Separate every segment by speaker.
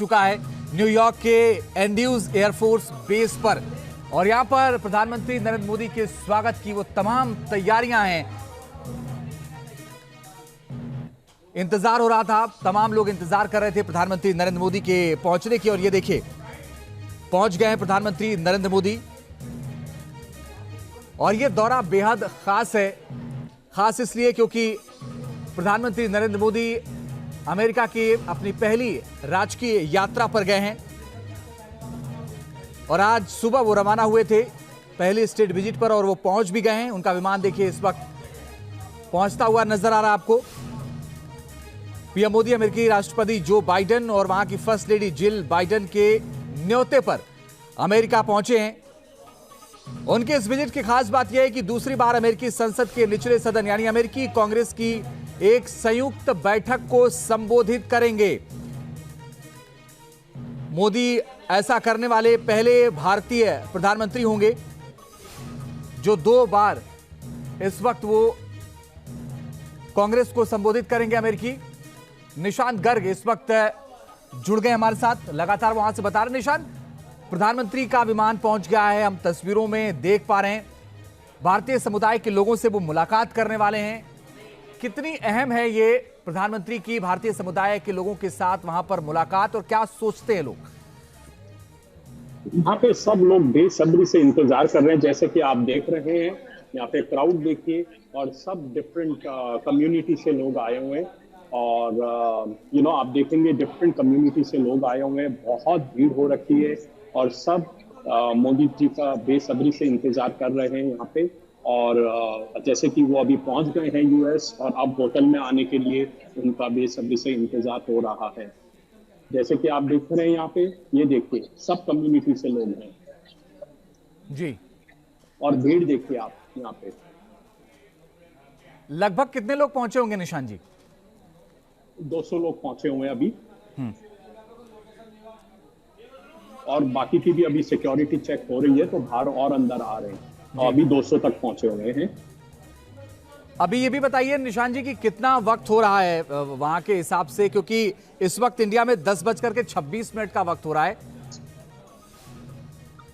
Speaker 1: चुका है न्यूयॉर्क के एंड्रूज एयरफोर्स बेस पर और यहां पर प्रधानमंत्री नरेंद्र मोदी के स्वागत की वो तमाम तैयारियां हैं। इंतजार हो रहा था, तमाम लोग इंतजार कर रहे थे प्रधानमंत्री नरेंद्र मोदी के पहुंचने की और ये देखिए पहुंच गए हैं प्रधानमंत्री नरेंद्र मोदी। और ये दौरा बेहद खास है, खास इसलिए क्योंकि प्रधानमंत्री नरेंद्र मोदी अमेरिका की अपनी पहली राजकीय यात्रा पर गए हैं और आज सुबह वो रवाना हुए थे पहली स्टेट विजिट पर और वो पहुंच भी गए हैं। उनका विमान देखिए इस वक्त पहुंचता हुआ नजर आ रहा है आपको। पीएम मोदी अमेरिकी राष्ट्रपति जो बाइडेन और वहां की फर्स्ट लेडी जिल बाइडेन के न्योते पर अमेरिका पहुंचे हैं। उनके इस विजिट की खास बात यह है कि दूसरी बार अमेरिकी संसद के निचले सदन यानी अमेरिकी कांग्रेस की एक संयुक्त बैठक को संबोधित करेंगे। मोदी ऐसा करने वाले पहले भारतीय प्रधानमंत्री होंगे जो 2 बार इस वक्त वो कांग्रेस को संबोधित करेंगे। अमेरिकी निशांत गर्ग इस वक्त जुड़ गए हमारे साथ, लगातार वहां से बता रहे। निशांत, प्रधानमंत्री का विमान पहुंच गया है, हम तस्वीरों में देख पा रहे हैं। भारतीय समुदाय के लोगों से वो मुलाकात करने वाले हैं। कितनी अहम है ये प्रधानमंत्री की भारतीय समुदाय के लोगों के साथ वहां पर मुलाकात और क्या सोचते हैं लोग?
Speaker 2: यहाँ पे सब लोग बेसब्री से इंतजार कर रहे हैं। जैसे कि आप देख रहे हैं यहाँ पे क्राउड देखिए और सब डिफरेंट कम्युनिटी से लोग आए हुए हैं और आप देखेंगे डिफरेंट कम्युनिटी से लोग आए हुए हैं। बहुत भीड़ हो रखी है और सब मोदी जी का बेसब्री से इंतजार कर रहे हैं यहाँ पे। और जैसे कि वो अभी पहुंच गए हैं यूएस और अब होटल में आने के लिए उनका बेसब्री से इंतजार हो रहा है। जैसे कि आप देख रहे हैं यहाँ पे, ये देखिए सब कम्युनिटी से लोग हैं
Speaker 1: जी।
Speaker 2: और भीड़ देखिए आप यहाँ पे।
Speaker 1: लगभग कितने लोग पहुंचे होंगे निशांत जी?
Speaker 2: 200 लोग पहुंचे हुए हैं अभी और बाकी की भी अभी सिक्योरिटी चेक हो रही है तो बाहर और अंदर आ रहे हैं और अभी 200 तक पहुंचे हुए हैं।
Speaker 1: अभी ये भी बताइए निशांत जी कि कितना वक्त हो रहा है वहां के हिसाब से, क्योंकि इस वक्त इंडिया में 10:26 का वक्त हो रहा है।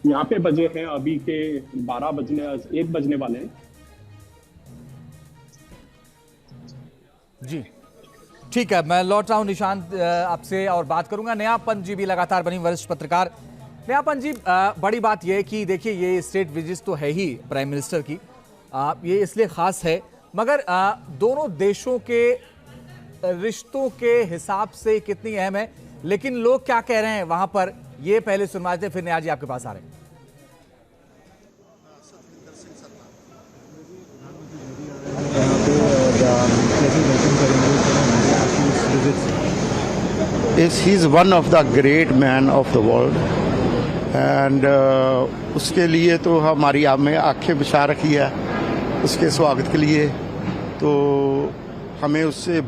Speaker 2: यहाँ पे बजे हैं अभी के 1 बजने वाले हैं
Speaker 1: जी। ठीक है, मैं लौट रहा हूं निशांत आपसे और बात करूंगा। नया पंत जी भी लगातार बनी वरिष्ठ पत्रकार। नया पंत जी, बड़ी बात यह है कि देखिए ये स्टेट विजिट तो है ही प्राइम मिनिस्टर की, ये इसलिए खास है, मगर दोनों देशों के रिश्तों के हिसाब से कितनी अहम है। लेकिन लोग क्या कह रहे हैं वहां पर, ये पहले सुनवाते फिर नया जी आपके पास आ रहे हैं।
Speaker 3: He is one of the great man of the world and उसके लिए तो हमारी हमें आंखें बिछा रखी है उसके स्वागत के लिए। तो हमें उससे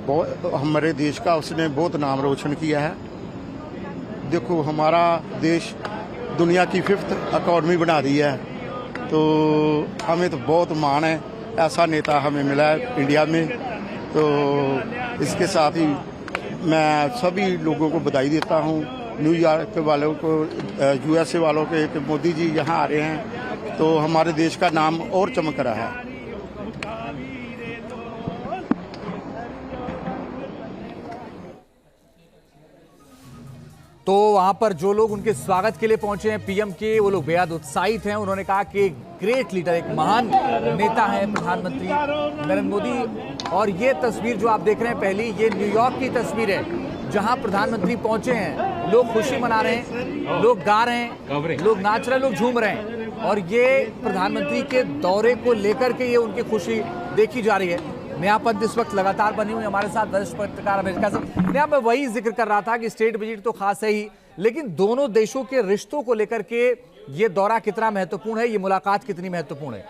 Speaker 3: हमारे देश का उसने बहुत नाम रोशन किया है। देखो हमारा देश दुनिया की 5th इकॉनमी बना दी है, तो हमें तो बहुत मान है ऐसा नेता हमें मिला है इंडिया में। तो इसके साथ ही मैं सभी लोगों को बधाई देता हूँ, न्यूयॉर्क वालों को, यूएसए वालों के, कि मोदी जी यहाँ आ रहे हैं तो हमारे देश का नाम और चमक रहा है।
Speaker 1: तो वहां पर जो लोग उनके स्वागत के लिए पहुंचे हैं पीएम के, वो लोग बेहद उत्साहित हैं। उन्होंने कहा कि एक ग्रेट लीडर, एक महान नेता है प्रधानमंत्री नरेंद्र मोदी। और ये तस्वीर जो आप देख रहे हैं पहली, ये न्यूयॉर्क की तस्वीर है जहां प्रधानमंत्री पहुंचे हैं। लोग खुशी मना रहे हैं, लोग गा रहे हैं, लोग नाच रहे हैं, लोग झूम रहे हैं और ये प्रधानमंत्री के दौरे को लेकर के ये उनकी खुशी देखी जा रही है। नया पंत इस वक्त लगातार बनी हुई हमारे साथ वरिष्ठ पत्रकार अमेरिका से। नया, मैं वही जिक्र कर रहा था कि स्टेट विजिट तो खास है ही, लेकिन दोनों देशों के रिश्तों को लेकर के ये दौरा कितना महत्वपूर्ण है, ये मुलाकात कितनी महत्वपूर्ण है?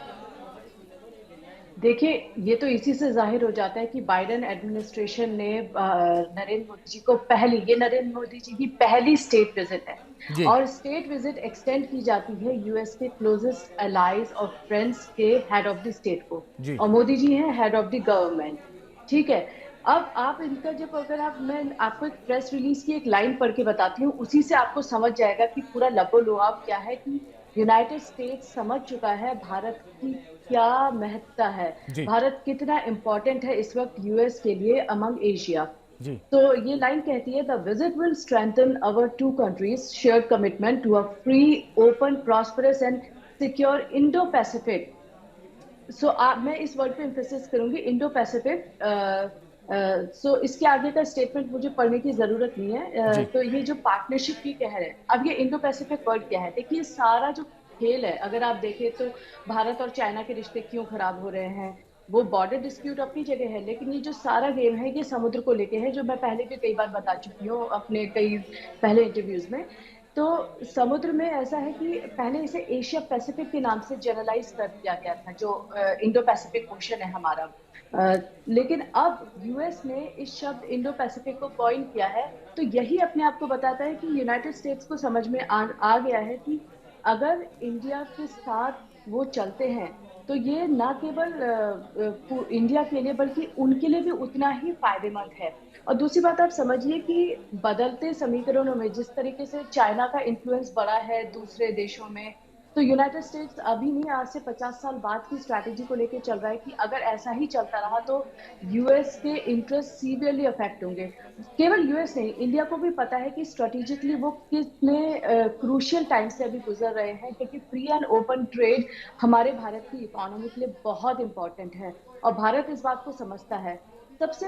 Speaker 4: देखिए, ये तो इसी से जाहिर हो जाता है कि बाइडेन एडमिनिस्ट्रेशन ने नरेंद्र मोदी जी को ये नरेंद्र मोदी जी की पहली स्टेट विजिट है और स्टेट विजिट एक्सटेंड की जाती है यूएस के क्लोजेस्ट अलाइज और फ्रेंड्स के हेड ऑफ द स्टेट को और मोदी जी हैं हेड ऑफ द गवर्नमेंट। ठीक है, अब आप इनका जब अगर आप मैं आपको एक प्रेस रिलीज की एक लाइन पढ़ के बताती हूँ, उसी से आपको समझ जाएगा कि पूरा लबो-लुआब क्या है, कि यूनाइटेड स्टेट्स समझ चुका है भारत की क्या महत्ता है,
Speaker 1: जी
Speaker 4: भारत कितना इम्पोर्टेंट है इस वक्त यूएस के लिए अमंग एशिया।
Speaker 1: जी
Speaker 4: तो ये लाइन कहती है, the visit will strengthen our two countries shared commitment to a free, open, prosperous and secure Indo Pacific. मैं इस वर्ड पे एम्फेसिस करूंगी, इंडो पैसिफिक। सो इसके आगे का स्टेटमेंट मुझे पढ़ने की जरूरत नहीं है।
Speaker 1: जी
Speaker 4: तो ये जो पार्टनरशिप की कह रहे हैं, अब ये इंडो पैसिफिक वर्ड क्या है? देखिए, सारा जो खेल है, अगर आप देखें तो भारत और चाइना के रिश्ते क्यों खराब हो रहे हैं, वो बॉर्डर डिस्प्यूट अपनी जगह है, लेकिन ये जो सारा गेम है ये समुद्र को लेके है, जो मैं पहले भी कई बार बता चुकी हूँ अपने कई पहले इंटरव्यूज में। तो समुद्र में ऐसा है कि पहले इसे एशिया पैसिफिक के नाम से जनरलाइज कर दिया गया था, जो इंडो पैसिफिक ओशन है हमारा। लेकिन अब यूएस ने इस शब्द इंडो पैसिफिक को कॉइन किया है, तो यही अपने आप को बताता है कि यूनाइटेड स्टेट्स को समझ में आ गया है कि अगर इंडिया के साथ वो चलते हैं तो ये ना केवल इंडिया के लिए बल्कि उनके लिए भी उतना ही फायदेमंद है। और दूसरी बात, आप समझिए कि बदलते समीकरणों में जिस तरीके से चाइना का इन्फ्लुएंस बढ़ा है दूसरे देशों में, तो यूनाइटेड स्टेट्स अभी नहीं, आज से 50 साल बाद की स्ट्रैटेजी को लेकर चल रहा है कि अगर ऐसा ही चलता रहा तो यूएस के इंटरेस्ट सीवियरली अफेक्ट होंगे। केवल यूएस नहीं, इंडिया को भी पता है कि स्ट्रेटेजिकली वो कितने क्रूशियल टाइम से अभी गुजर रहे हैं, क्योंकि फ्री एंड ओपन ट्रेड हमारे भारत की इकोनॉमी के लिए बहुत इंपॉर्टेंट है और भारत इस बात को समझता है। सबसे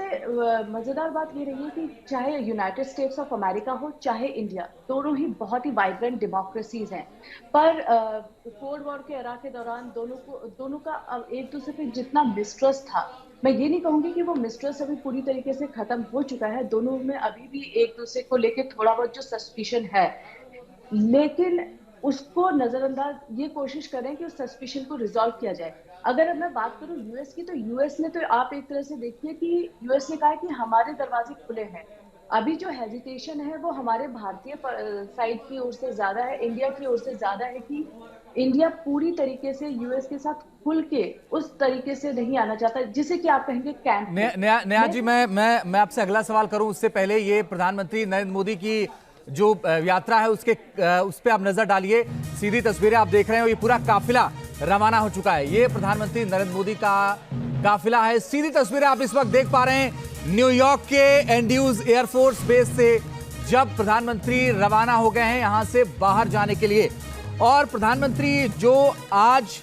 Speaker 4: मजेदार बात ये रही है कि चाहे यूनाइटेड स्टेट्स ऑफ अमेरिका हो चाहे इंडिया, दोनों ही बहुत ही वाइब्रेंट डेमोक्रेसीज हैं, पर कोल्ड वॉर के एरा के दौरान दोनों का एक दूसरे पे जितना मिसट्रस्ट था, मैं ये नहीं कहूंगी कि वो मिसट्रस्ट अभी पूरी तरीके से खत्म हो चुका है। दोनों में अभी भी एक दूसरे को लेके थोड़ा बहुत जो सस्पिशन है, लेकिन उसको नजरअंदाज, ये कोशिश करें कि उस सस्पिशन को रिजॉल्व किया जाए। अगर अब मैं बात करूं यूएस की, तो यूएस ने, तो आप एक तरह से देखिए कि यूएस ने कहा कि हमारे दरवाजे खुले हैं। अभी जो हेजिटेशन है वो हमारे भारतीय साइड की ओर से ज्यादा है, इंडिया की ओर से ज्यादा है, कि इंडिया पूरी तरीके से यूएस के साथ खुल के उस तरीके से नहीं आना चाहता जिसे कि आप कहेंगे कैंप।
Speaker 1: नेहा जी, मैं आपसे अगला सवाल करूं उससे पहले ये प्रधानमंत्री नरेंद्र मोदी की जो यात्रा है उस पे आप नजर डालिए। सीधी तस्वीरें आप देख रहे हैं, ये पूरा काफिला रवाना हो चुका है। ये प्रधानमंत्री नरेंद्र मोदी का काफिला है। सीधी तस्वीरें आप इस वक्त देख पा रहे हैं न्यूयॉर्क के एंड्यूज एयरफोर्स बेस से, जब प्रधानमंत्री रवाना हो गए हैं यहां से बाहर जाने के लिए। और प्रधानमंत्री जो आज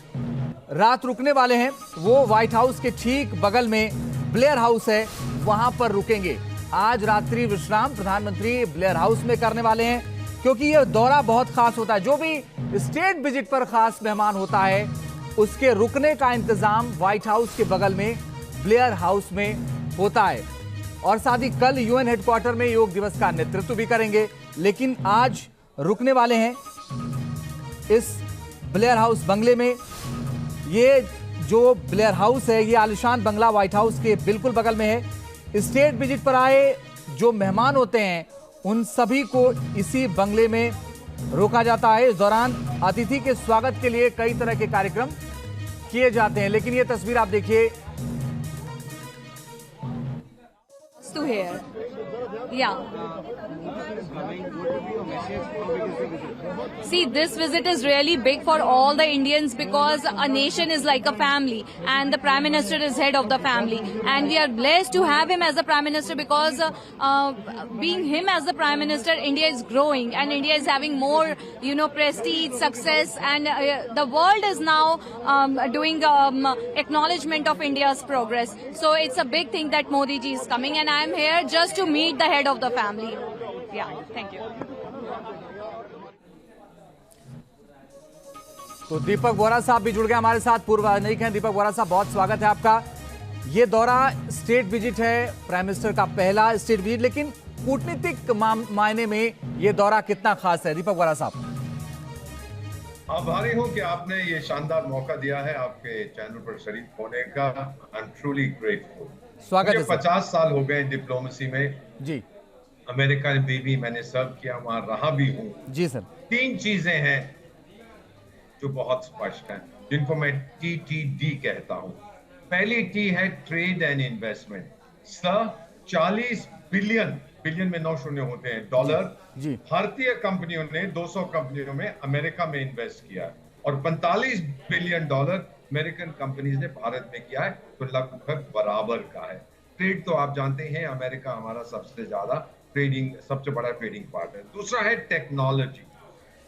Speaker 1: रात रुकने वाले हैं वो व्हाइट हाउस के ठीक बगल में ब्लेयर हाउस है, वहां पर रुकेंगे। आज रात्रि विश्राम प्रधानमंत्री ब्लेयर हाउस में करने वाले हैं, क्योंकि यह दौरा बहुत खास होता है। जो भी स्टेट विजिट पर खास मेहमान होता है उसके रुकने का इंतजाम व्हाइट हाउस के बगल में ब्लेयर हाउस में होता है। और साथ ही कल यूएन हेडक्वार्टर में योग दिवस का नेतृत्व भी करेंगे, लेकिन आज रुकने वाले हैं इस ब्लेयर हाउस बंगले में। ये जो ब्लेयर हाउस है ये आलिशान बंगला व्हाइट हाउस के बिल्कुल बगल में है। स्टेट विजिट पर आए जो मेहमान होते हैं उन सभी को इसी बंगले में रोका जाता है। इस दौरान अतिथि के स्वागत के लिए कई तरह के कार्यक्रम किए जाते हैं, लेकिन ये तस्वीर आप देखिए।
Speaker 5: See, this visit is really big for all the Indians because a nation is like a family and the Prime Minister is head of the family, and we are blessed to have him as the Prime Minister because being him as the Prime Minister, India is growing and India is having more, prestige, success, and the world is now doing acknowledgement of India's progress. So it's a big thing that Modi ji is coming, and I am here just to meet the head of the family. Yeah, thank you.
Speaker 1: तो दीपक बोरा साहब भी जुड़ गए हमारे साथ, पूर्व राजनयिक हैं। दीपक बोरा साहब, बहुत स्वागत है आपका। ये दौरा स्टेट विजिट है, प्राइम मिनिस्टर का पहला स्टेट विजिट, लेकिन कूटनीतिक मायने में ये दौरा कितना खास है? दीपक बोरा साहब,
Speaker 6: आभारी हूं कि आपने ये शानदार मौका दिया है आपके चैनल पर शरीक होने का। I am truly grateful.
Speaker 1: स्वागत है।
Speaker 6: 50 साल हो गए डिप्लोमेसी में जी। अमेरिका में भी मैंने सर्व किया, वहां रहा भी हूं
Speaker 1: जी सर।
Speaker 6: 3 चीजें हैं जो बहुत स्पष्ट हैं, जिनको मैं TTD कहता हूं। पहली T है trade and investment, sir 40 billion, billion में 9 शून्य होते हैं, डॉलर
Speaker 1: जी।
Speaker 6: भारतीय कंपनियों ने 200 कंपनियों में अमेरिका में इन्वेस्ट किया है और 45 बिलियन डॉलर अमेरिकन कंपनीज ने भारत में किया है, तो लगभग बराबर का है। ट्रेड तो आप जानते हैं अमेरिका हमारा सबसे बड़ा ट्रेडिंग पार्टनर। दूसरा है टेक्नोलॉजी।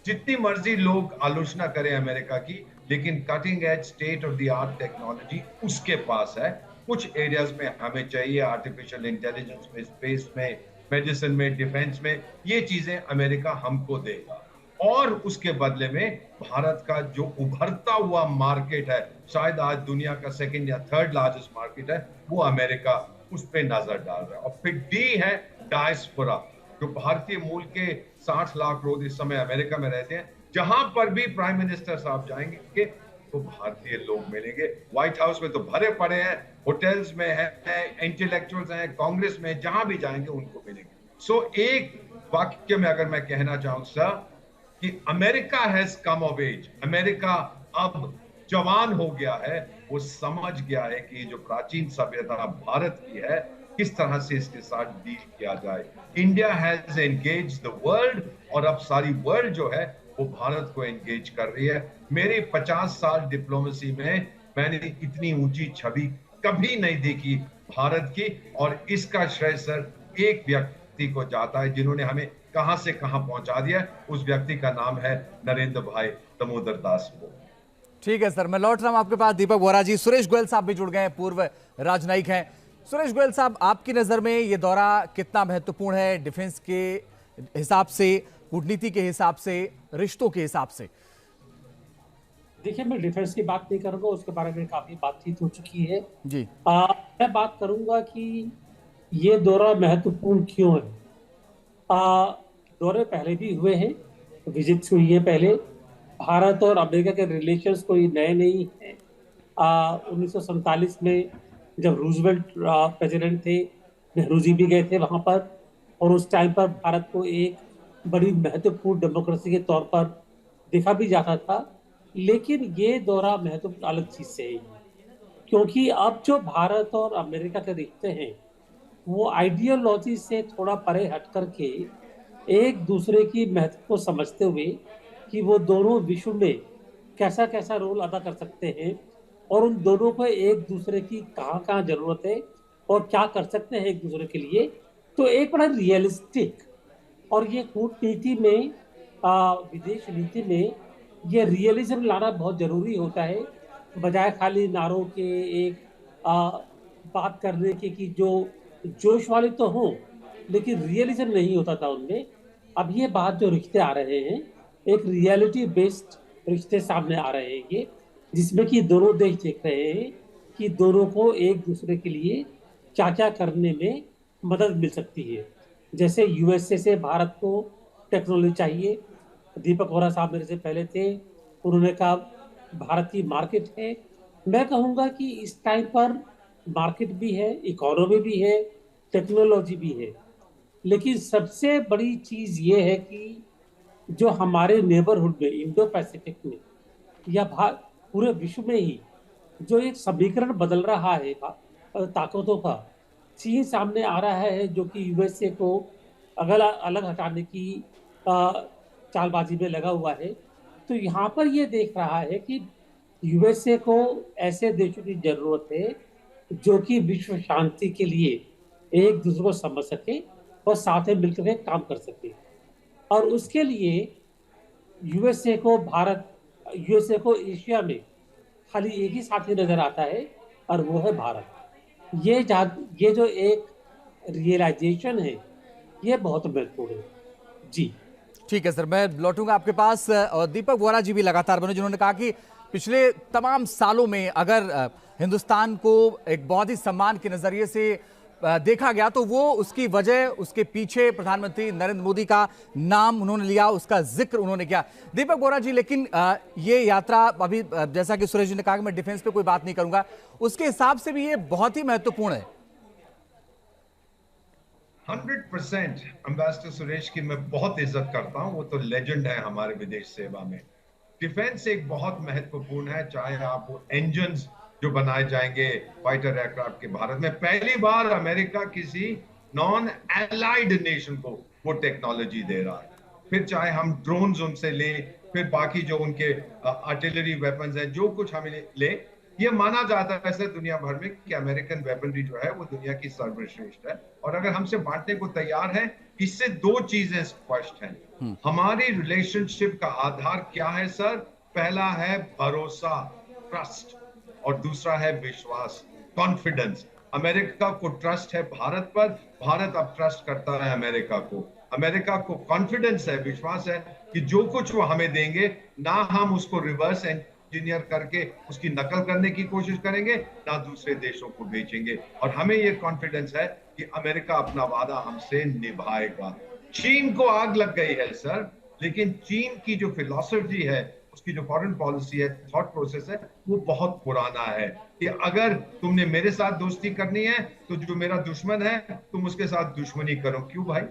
Speaker 6: जितनी मर्जी लोग आलोचना करें अमेरिका की, लेकिन cutting edge state of the art technology उसके पास है। कुछ एरियाज में हमें चाहिए, आर्टिफिशियल इंटेलिजेंस में, स्पेस में, मेडिसिन में, डिफेंस में, ये चीजें अमेरिका हमको देगा। और उसके बदले में भारत का जो उभरता हुआ मार्केट है, शायद आज दुनिया का सेकंड या थर्ड लार्जेस्ट मार्केट है, वो अमेरिका उस पर नजर डाल रहा है। और फिर डी है डायस्पोरा, जो भारतीय मूल के 60 लाख लोग इस समय अमेरिका में रहते हैं। जहां पर भी प्राइम मिनिस्टर साहब जाएंगे तो भारतीय लोग मिलेंगे। व्हाइट हाउस में तो भरे पड़े हैं, होटल्स में है, इंटेलेक्चुअल्स हैं, कांग्रेस में, जहां भी जाएंगे उनको मिलेंगे। सो एक वाक्य में अगर मैं कहना चाहूं सर कि America has come of age, America अब जवान हो गया है, वो समझ गया है कि जो प्राचीन सभ्यता भारत की है, किस तरह से इसके साथ डील किया जाए। India has engage the world और अब सारी वर्ल्ड जो है वो भारत को एंगेज कर रही है। मेरे 50 साल डिप्लोमेसी में मैंने इतनी ऊंची छवि कभी नहीं देखी भारत की, और इसका श्रेय सर एक व्यक्ति को जाता है जिन्होंने हमें कहां से कहां पहुंचा दिया। उस व्यक्ति का नाम है नरेंद्र भाई दामोदर दास।
Speaker 1: ठीक है सर, मैं लौट रहा हूं आपके पास। दीपक बोहरा जी, सुरेश गोयल साहब भी जुड़ गए हैं, पूर्व राजनयिक हैं। सुरेश गोयल साहब, आपकी नजर में ये दौरा कितना महत्वपूर्ण है डिफेंस के हिसाब से, कूटनीति के हिसाब से, रिश्तों के हिसाब से?
Speaker 7: देखिए, मैं डिफेंस की बात नहीं करूंगा, उसके बारे में काफी बातचीत हो चुकी है
Speaker 1: जी।
Speaker 7: मैं बात करूंगा कि ये दौरा महत्वपूर्ण क्यों है। दौरे पहले भी हुए हैं, विजिट्स हुई है पहले। भारत और अमेरिका के रिलेशंस कोई नए नहीं है। 1947 में जब रूजवेल्ट प्रेसिडेंट थे, नेहरू जी भी गए थे वहां पर, और उस टाइम पर भारत को एक बड़ी महत्वपूर्ण डेमोक्रेसी के तौर पर देखा भी जाता था। लेकिन ये दौरा महत्वपूर्ण अलग चीज से है, क्योंकि अब जो भारत और अमेरिका के रिश्ते हैं वो आइडियोलॉजी से थोड़ा परे हट करके एक दूसरे की महत्व को समझते हुए कि वो दोनों विश्व में कैसा कैसा रोल अदा कर सकते हैं, और उन दोनों को एक दूसरे की कहाँ कहाँ जरूरत है और क्या कर सकते हैं एक दूसरे के लिए, तो एक बड़ा रियलिस्टिक, और ये कूटनीति में, विदेश नीति में ये रियलिज्म लाना बहुत जरूरी होता है, बजाय खाली नारों के एक बात करने के कि जो जोश वाले तो हों लेकिन रियलिज्म नहीं होता था उनमें। अब ये बात जो रिश्ते आ रहे हैं, एक रियलिटी बेस्ड रिश्ते सामने आ रहे हैं ये, जिसमें कि दोनों देश देख रहे हैं कि दोनों को एक दूसरे के लिए क्या क्या करने में मदद मिल सकती है। जैसे यूएसए से भारत को टेक्नोलॉजी चाहिए, दीपक बोहरा साहब मेरे से पहले थे, उन्होंने कहा भारत की मार्केट है। मैं कहूँगा कि इस टाइम पर मार्केट भी है, इकोनॉमी भी है, टेक्नोलॉजी भी है, लेकिन सबसे बड़ी चीज़ ये है कि जो हमारे नेबरहुड में, इंडो पैसिफिक में या पूरे विश्व में ही जो एक समीकरण बदल रहा है ताकतों का, चीन सामने आ रहा है जो कि यूएसए को अलग हटाने की चालबाजी में लगा हुआ है। तो यहाँ पर ये देख रहा है कि यूएसए को ऐसे देशों की जरूरत है जो कि विश्व शांति के लिए एक दूसरे को समझ सके और साथ में मिलकर के काम कर सके, और उसके लिए यूएसए को एशिया में खाली एक ही साथी नजर आता है और वो है भारत। ये जो एक रियलाइजेशन है ये बहुत महत्वपूर्ण है जी।
Speaker 1: ठीक है सर, मैं लौटूंगा आपके पास। और दीपक बोहरा जी भी लगातार बने, जिन्होंने कहा कि पिछले तमाम सालों में अगर हिंदुस्तान को एक बहुत ही सम्मान के नजरिए से देखा गया तो वो उसकी वजह, उसके पीछे प्रधानमंत्री नरेंद्र मोदी का नाम उन्होंने लिया, उसका जिक्र उन्होंने किया। दीपक बोहरा जी, लेकिन ये यात्रा अभी जैसा कि सुरेश जी ने कहा कि मैं डिफेंस पे कोई बात नहीं करूंगा, उसके हिसाब से भी ये बहुत ही महत्वपूर्ण है।
Speaker 6: 100% एम्बेसडर सुरेश की मैं बहुत इज्जत करता हूं, वो तो लेजेंड है हमारे विदेश सेवा में। डिफेंस एक बहुत महत्वपूर्ण है, चाहे आप इंजन्स जो बनाए जाएंगे फाइटर एयरक्राफ्ट के भारत में। पहली बार अमेरिका किसी नॉन एलाइड नेशन को वो टेक्नोलॉजी दे रहा है। फिर चाहे हम ड्रोन्स उनसे ले, फिर बाकी जो उनके आर्टिलरी वेपन्स हैं, जो कुछ हमें ले, ये माना जाता है वैसे दुनिया भर में कि अमेरिकन वेपनरी जो है वो दुनिया की सर्वश्रेष्ठ है। और अगर हमसे बांटने को तैयार है, इससे दो चीजें स्पष्ट हैं। हमारी रिलेशनशिप का आधार क्या है सर? पहला है भरोसा, ट्रस्ट, और दूसरा है विश्वास, कॉन्फिडेंस। अमेरिका को ट्रस्ट है भारत पर, भारत अब ट्रस्ट करता है अमेरिका को। अमेरिका को कॉन्फिडेंस है, विश्वास है कि जो कुछ वो हमें देंगे, ना हम उसको रिवर्स इंजीनियर करके उसकी नकल करने की कोशिश करेंगे, ना दूसरे देशों को बेचेंगे। और हमें ये कॉन्फिडेंस है कि अमेरिका अपना वादा हमसे निभाएगा। चीन को आग लग गई है सर, लेकिन चीन की जो फिलॉसफी है, उसकी जो फॉरेन पॉलिसी है, थॉट प्रोसेस है, वो बहुत पुराना है कि अगर तुमने मेरे साथ दोस्ती करनी है तो जो मेरा दुश्मन है तुम उसके साथ दुश्मनी करो। क्यों भाई?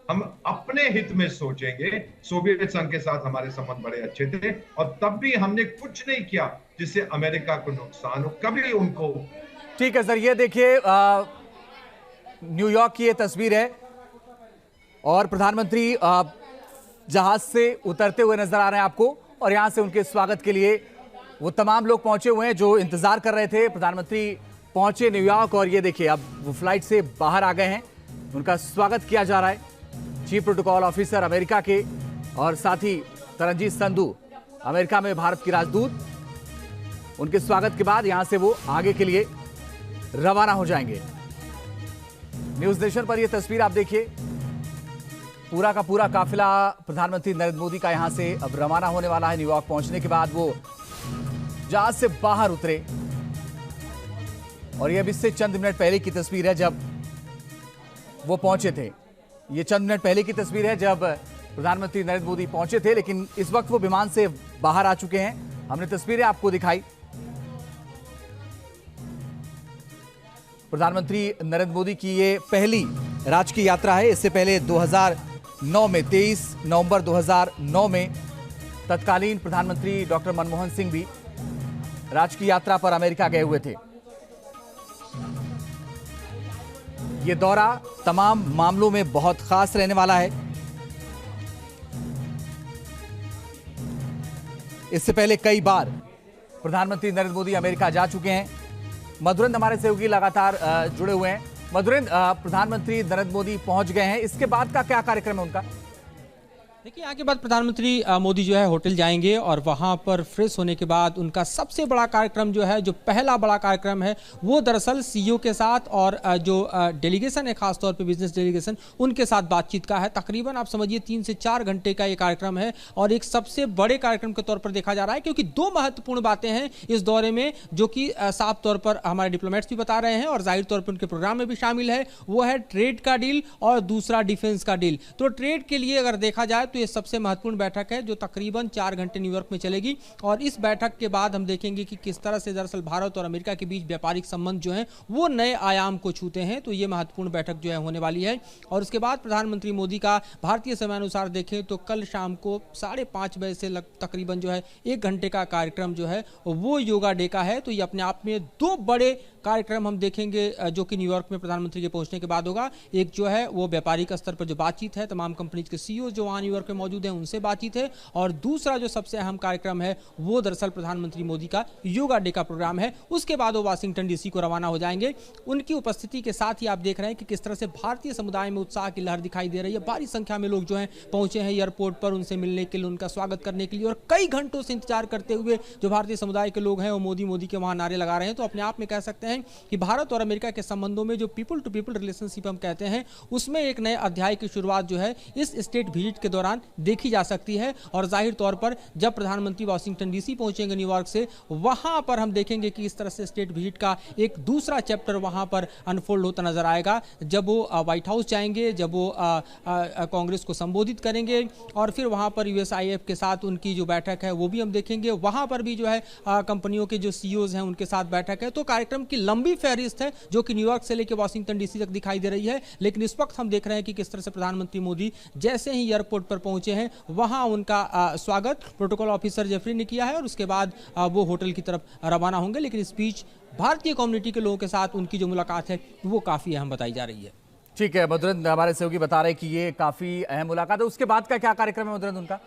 Speaker 6: हम अपने हित में सोचेंगे। सोवियत संघ के साथ हमारे संबंध बड़े अच्छे थे और तब भी हमने कुछ नहीं किया जिससे अमेरिका को नुकसान हो, कभी उनको।
Speaker 1: ठीक है सर, ये देखिए न्यूयॉर्क की ये तस्वीर है और प्रधानमंत्री जहाज से उतरते हुए नजर आ रहे हैं आपको, और यहां से उनके स्वागत के लिए वो तमाम लोग पहुंचे हुए हैं जो इंतजार कर रहे थे। प्रधानमंत्री पहुंचे न्यूयॉर्क और ये देखिए अब वो फ्लाइट से बाहर आ गए हैं। उनका स्वागत किया जा रहा है चीफ प्रोटोकॉल ऑफिसर अमेरिका के, और साथ ही तरनजीत संधू अमेरिका में भारत की राजदूत। उनके स्वागत के बाद यहां से वो आगे के लिए रवाना हो जाएंगे। न्यूज नेशन पर यह तस्वीर आप देखिए, पूरा का पूरा काफिला प्रधानमंत्री नरेंद्र मोदी का यहां से अब रवाना होने वाला है। न्यूयॉर्क पहुंचने के बाद वो जहाज से बाहर उतरे और ये अब इससे चंद मिनट पहले की तस्वीर है जब वो पहुंचे थे। ये चंद मिनट पहले की तस्वीर है जब प्रधानमंत्री नरेंद्र मोदी पहुंचे थे, लेकिन इस वक्त वो विमान से बाहर आ चुके हैं। हमने तस्वीरें आपको दिखाई। प्रधानमंत्री नरेंद्र मोदी की ये पहली राजकीय यात्रा है। इससे पहले 2009 में 23 नवंबर 2009 में तत्कालीन प्रधानमंत्री डॉक्टर मनमोहन सिंह भी राजकीय यात्रा पर अमेरिका गए हुए थे। ये दौरा तमाम मामलों में बहुत खास रहने वाला है। इससे पहले कई बार प्रधानमंत्री नरेंद्र मोदी अमेरिका जा चुके हैं। मधुरेंद्र हमारे सहयोगी लगातार जुड़े हुए हैं। मधुरेंद्र, प्रधानमंत्री नरेंद्र मोदी पहुंच गए हैं, इसके बाद का क्या कार्यक्रम है उनका?
Speaker 8: देखिए, यहाँ के बाद प्रधानमंत्री मोदी जो है होटल जाएंगे और वहाँ पर फ्रेश होने के बाद उनका सबसे बड़ा कार्यक्रम जो है, जो पहला बड़ा कार्यक्रम है, वो दरअसल सीईओ के साथ और जो डेलीगेशन है, खासतौर पे बिजनेस डेलीगेशन, उनके साथ बातचीत का है। तकरीबन आप समझिए 3 से 4 घंटे का ये कार्यक्रम है और एक सबसे बड़े कार्यक्रम के तौर पर देखा जा रहा है, क्योंकि 2 महत्वपूर्ण बातें हैं इस दौरे में जो कि साफ तौर पर हमारे डिप्लोमेट्स भी बता रहे हैं और जाहिर तौर पर उनके प्रोग्राम में भी शामिल है। वो है ट्रेड का डील और दूसरा डिफेंस का डील। तो ट्रेड के लिए अगर देखा जाए तो ये सबसे महत्वपूर्ण बैठक है जो तकरीबन 4 घंटे न्यूयॉर्क में चलेगी, और इस बैठक के बाद हम देखेंगे कि किस तरह से दरअसल भारत और अमेरिका के बीच व्यापारिक संबंध जो हैं वो नए आयाम को छूते हैं। तो ये महत्वपूर्ण बैठक जो है होने वाली है। और उसके बाद प्रधानमंत्री मोदी का भारतीय समय अनुसार देखें तो कल शाम को 5:30 बजे से तकरीबन जो है 1 घंटे का कार्यक्रम जो है वो योगा डे का है। तो ये अपने आप में 2 बड़े कार्यक्रम हम देखेंगे जो कि न्यूयॉर्क में प्रधानमंत्री के पहुंचने के बाद होगा। एक जो है वो व्यापारिक स्तर पर जो बातचीत है, तमाम कंपनीज के सीईओ जो वहां न्यूयॉर्क में मौजूद हैं उनसे बातचीत है, और दूसरा जो सबसे अहम कार्यक्रम है वो दरअसल प्रधानमंत्री मोदी का योगा डे का प्रोग्राम है। उसके बाद वो वाशिंगटन डीसी को रवाना हो जाएंगे। उनकी उपस्थिति के साथ ही आप देख रहे हैं कि किस तरह से भारतीय समुदाय में उत्साह की लहर दिखाई दे रही है। भारी संख्या में लोग जो हैं पहुंचे हैं एयरपोर्ट पर उनसे मिलने के लिए, उनका स्वागत करने के लिए, और कई घंटों से इंतजार करते हुए जो भारतीय समुदाय के लोग हैं वो मोदी मोदी के वहां नारे लगा रहे हैं। तो अपने आप में कह सकते हैं कि भारत और अमेरिका के संबंधों में जो पीपल टू पीपल रिलेशनशिप हम कहते हैं उसमें एक नए अध्याय की शुरुआत जो है इस स्टेट विजिट के दौरान देखी जा सकती है। और जाहिर तौर पर जब प्रधानमंत्री वाशिंगटन डीसी पहुंचेंगे न्यूयॉर्क से, वहां पर हम देखेंगे कि इस तरह से स्टेट विजिट का एक दूसरा चैप्टर वहां पर अनफोल्ड होता नजर आएगा। जब वो व्हाइट हाउस जाएंगे, जब वो कांग्रेस को संबोधित करेंगे, और फिर वहां पर यूएसआईएफ के साथ उनकी जो बैठक है वो भी हम देखेंगे। वहां पर भी जो है कंपनियों के जो सीईओज हैं उनके साथ बैठक है। तो कार्यक्रम की लंबी फहरिस्त है जो कि न्यूयॉर्क से लेकर वाशिंगटन डीसी तक दिखाई दे रही है। लेकिन इस वक्त हम देख रहे हैं कि किस तरह से प्रधानमंत्री मोदी जैसे ही एयरपोर्ट पर पहुंचे हैं वहां उनका स्वागत प्रोटोकॉल ऑफिसर जेफरी ने किया है और उसके बाद वो होटल की तरफ रवाना होंगे। लेकिन इस बीच भारतीय कम्युनिटी के लोगों के साथ उनकी जो मुलाकात है वो काफी अहम बताई जा रही है।
Speaker 1: ठीक है, मधुरेंद्र हमारे सहयोगी बता रहे कि ये काफी अहम मुलाकात है। उसके बाद का क्या कार्यक्रम है मधुरेंद्र उनका?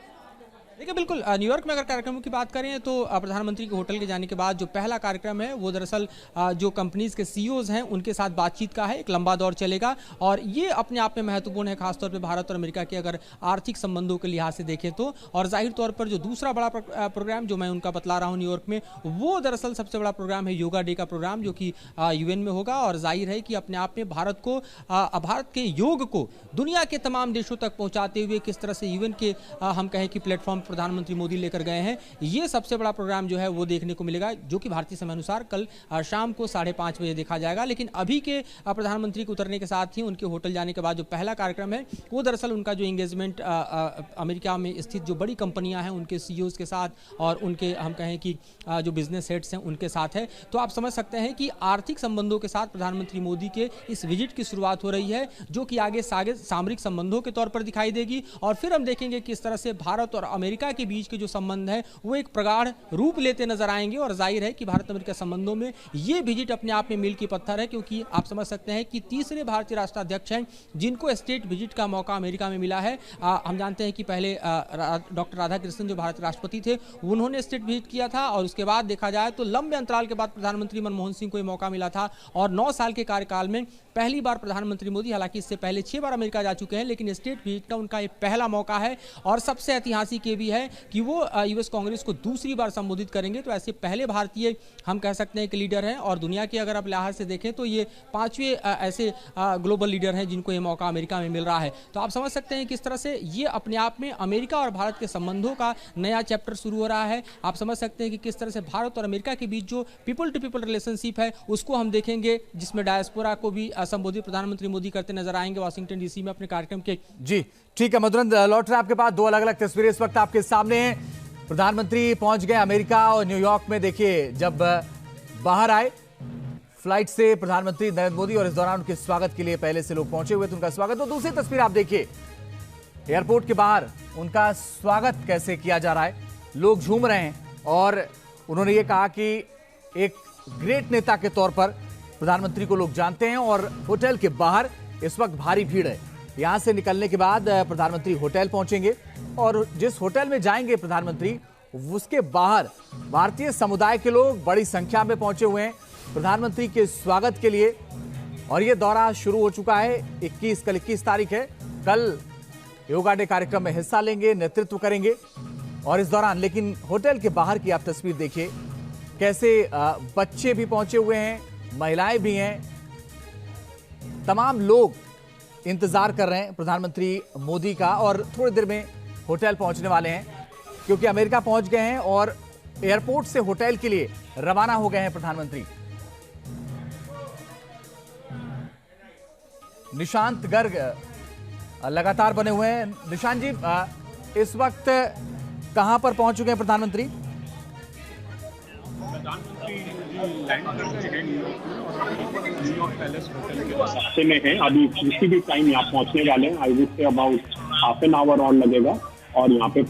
Speaker 8: देखिए बिल्कुल, न्यूयॉर्क में अगर कार्यक्रमों की बात करें तो प्रधानमंत्री के होटल के जाने के बाद जो पहला कार्यक्रम है वो दरअसल जो कंपनीज के सीईओज हैं उनके साथ बातचीत का है। एक लंबा दौर चलेगा और ये अपने आप में महत्वपूर्ण है, खासतौर पे भारत और अमेरिका के अगर आर्थिक संबंधों के लिहाज से देखें तो। और जाहिर तौर पर जो दूसरा बड़ा प्रोग्राम जो मैं उनका बतला रहा हूँ न्यूयॉर्क में, वो दरअसल सबसे बड़ा प्रोग्राम है योगा डे का प्रोग्राम, जो कि यूएन में होगा। और जाहिर है कि अपने आप में भारत के योग को दुनिया के तमाम देशों तक पहुँचाते हुए किस तरह से यूएन के हम कहें कि प्लेटफॉर्म प्रधानमंत्री मोदी लेकर गए हैं, ये सबसे बड़ा प्रोग्राम जो है वो देखने को मिलेगा, जो कि भारतीय समय अनुसार कल शाम को 5:30 बजे देखा जाएगा। लेकिन अभी के प्रधानमंत्री के उतरने के साथ ही उनके होटल जाने के बाद जो पहला कार्यक्रम है वो दरअसल उनका जो एंगेजमेंट अमेरिका में स्थित जो बड़ी कंपनियां हैं उनके सीईओज के साथ और उनके हम कहें कि जो बिजनेस हेड्स हैं उनके साथ है। तो आप समझ सकते हैं कि आर्थिक संबंधों के साथ प्रधानमंत्री मोदी के इस विजिट की शुरुआत हो रही है, जो कि आगे सामरिक संबंधों के तौर पर दिखाई देगी। और फिर हम देखेंगे किस तरह से भारत और अमेरिका के बीच के जो संबंध है वो एक प्रगाढ़ रूप लेते नजर आएंगे। और जाहिर है कि भारत अमेरिका संबंधों में ये विजिट अपने आप में मील की पत्थर है, क्योंकि आप समझ सकते हैं कि तीसरे भारतीय राष्ट्राध्यक्ष हैं जिनको स्टेट विजिट का मौका अमेरिका में मिला है। हम जानते हैं कि पहले डॉक्टर राधाकृष्णन जो भारत राष्ट्रपति थे उन्होंने स्टेट विजिट किया था, और उसके बाद देखा जाए तो लंबे अंतराल के बाद प्रधानमंत्री मनमोहन सिंह को ये मौका मिला था। और 9 साल के कार्यकाल में पहली बार प्रधानमंत्री मोदी, हालांकि इससे पहले 6 बार अमेरिका जा चुके हैं, लेकिन स्टेट विजिट का उनका ये पहला मौका है। और सबसे ऐतिहासिक ये भी है कि वो यूएस कांग्रेस को दूसरी बार संबोधित करेंगे। तो ऐसे पहले भारतीय हम कह सकते हैं कि लीडर हैं, और दुनिया के अगर आप लिहाज से देखें तो ये 5वें ऐसे ग्लोबल लीडर हैं जिनको ये मौका अमेरिका में मिल रहा है। तो आप समझ सकते हैं किस तरह से ये अपने आप में अमेरिका और भारत के संबंधों का नया चैप्टर शुरू हो रहा है। आप समझ सकते हैं कि किस तरह से भारत और अमेरिका के बीच जो पीपल टू पीपल रिलेशनशिप है उसको हम देखेंगे, जिसमें डायस्पोरा को भी संबोधित प्रधानमंत्री मोदी करते नजर आएंगे वाशिंगटन डीसी में अपने कार्यक्रम के।
Speaker 1: जी ठीक है मधुरेंद्र, लौट रहे आपके पास 2 अलग अलग तस्वीरें इस वक्त आपके सामने हैं। प्रधानमंत्री पहुंच गए अमेरिका और न्यूयॉर्क में। देखिए जब बाहर आए फ्लाइट से प्रधानमंत्री नरेंद्र मोदी, और इस दौरान उनके स्वागत के लिए पहले से लोग पहुंचे हुए थे, उनका स्वागत। तो दूसरी तस्वीर आप देखिए, एयरपोर्ट के बाहर उनका स्वागत कैसे किया जा रहा है, लोग झूम रहे हैं। और उन्होंने ये कहा कि एक ग्रेट नेता के तौर पर प्रधानमंत्री को लोग जानते हैं। और होटल के बाहर इस वक्त भारी भीड़ है। यहां से निकलने के बाद प्रधानमंत्री होटल पहुंचेंगे, और जिस होटल में जाएंगे प्रधानमंत्री उसके बाहर भारतीय समुदाय के लोग बड़ी संख्या में पहुंचे हुए हैं प्रधानमंत्री के स्वागत के लिए। और यह दौरा शुरू हो चुका है। कल 21 तारीख है। कल योगा डे कार्यक्रम में हिस्सा लेंगे, नेतृत्व करेंगे। और इस दौरान लेकिन होटल के बाहर की आप तस्वीर देखिए, कैसे बच्चे भी पहुंचे हुए हैं, महिलाएं भी हैं, तमाम लोग इंतजार कर रहे हैं प्रधानमंत्री मोदी का। और थोड़ी देर में होटल पहुंचने वाले हैं, क्योंकि अमेरिका पहुंच गए हैं और एयरपोर्ट से होटल के लिए रवाना हो गए हैं प्रधानमंत्री। निशांत गर्ग लगातार बने हुए हैं। निशांत जी, इस वक्त कहां पर पहुंच चुके हैं प्रधानमंत्री?
Speaker 2: रास्ते में हैं, अभी किसी भी टाइम यहाँ पहुंचने वाले हैं। I would say about half an hour और लगेगा। और यहाँ पे